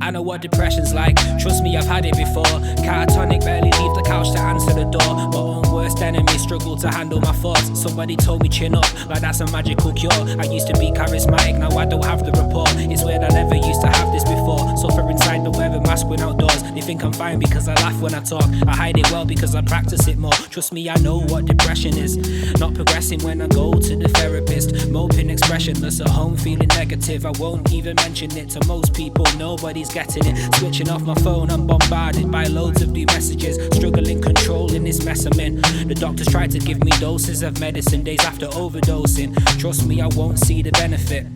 I know what depression's like, trust me, I've had it before. Catatonic, barely leave the couch to answer the door. My own worst enemy, struggle to handle my thoughts. Somebody told me chin up, like that's a magical cure. I used to be charismatic, now I don't have the rapport. It's weird, I never used to have this before. Suffer inside but wear a mask when outdoors. They think I'm fine because I laugh when I talk. I hide it well because I practice it more. Trust me, I know what depression is. Not progressing when I go to the therapist. Moping expressionless at home, feeling negative. I won't even mention it to most people, nobody's getting it. Switching off my phone, I'm bombarded by loads of new messages. Struggling, controlling this mess I'm in. The doctors try to give me doses of medicine days after overdosing. Trust me, I won't see the benefit.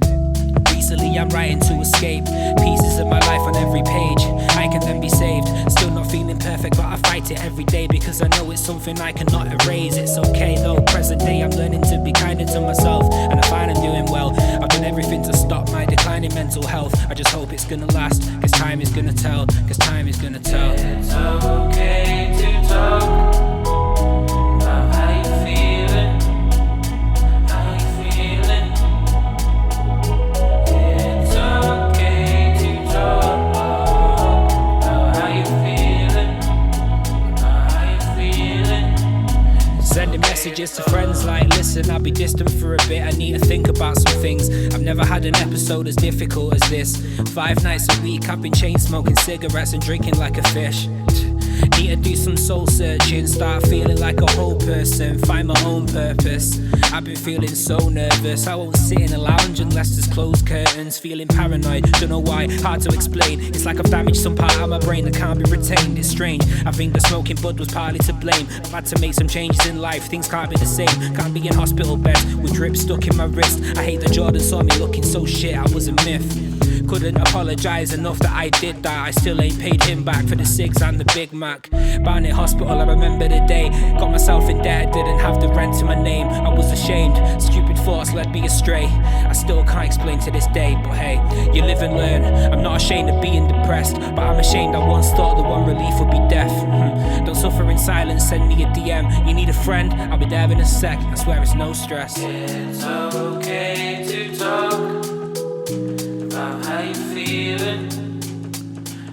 Recently I'm writing to escape pieces of my life on every page. I can then be saved. Still not feeling perfect, but I fight it every day because I know it's something I cannot erase. It's okay though, present day I'm learning to be kinder to myself, and I find I'm doing well. I've done everything to stop my declining mental health. I just hope it's gonna last, cause time is gonna tell. Cause time is gonna tell. It's okay to talk about how you feeling. How you feeling. It's okay to talk about how you feeling. About how you feeling. Sending messages to friends like, listen, I'll be distant for a bit, I need to think about some things. I've never had an episode as difficult as this. 5 nights a week I've been chain smoking cigarettes and drinking like a fish. Need to do some soul searching, start feeling like a whole person, find my own purpose. I've been feeling so nervous, I won't sit in a lounge unless there's closed curtains. Feeling paranoid, don't know why, hard to explain. It's like I've damaged some part of my brain that can't be retained, it's strange. I think the smoking bud was partly to blame. I've had to make some changes in life, things can't be the same. Can't be in hospital beds with drip stuck in my wrist. I hate that Jordan saw me looking so shit, I was a myth. Couldn't apologise enough that I did that. I still ain't paid him back for the cigs and the Big Mac. Barnet Hospital, I remember the day. Got myself in debt, didn't have the rent to my name. I was ashamed, stupid thoughts led me astray. I still can't explain to this day, but hey, you live and learn. I'm not ashamed of being depressed, but I'm ashamed I once thought the one relief would be death. Don't suffer in silence, send me a DM. You need a friend, I'll be there in a sec. I swear it's no stress. It's okay to talk about how you feeling.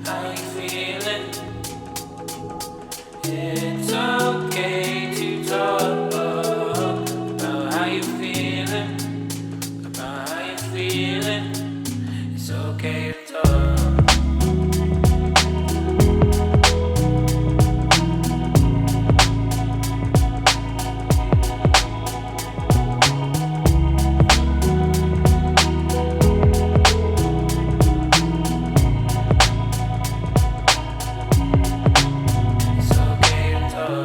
How you feeling. It's okay to talk about how you feeling. About how you feeling. It's okay to talk. It's okay to talk.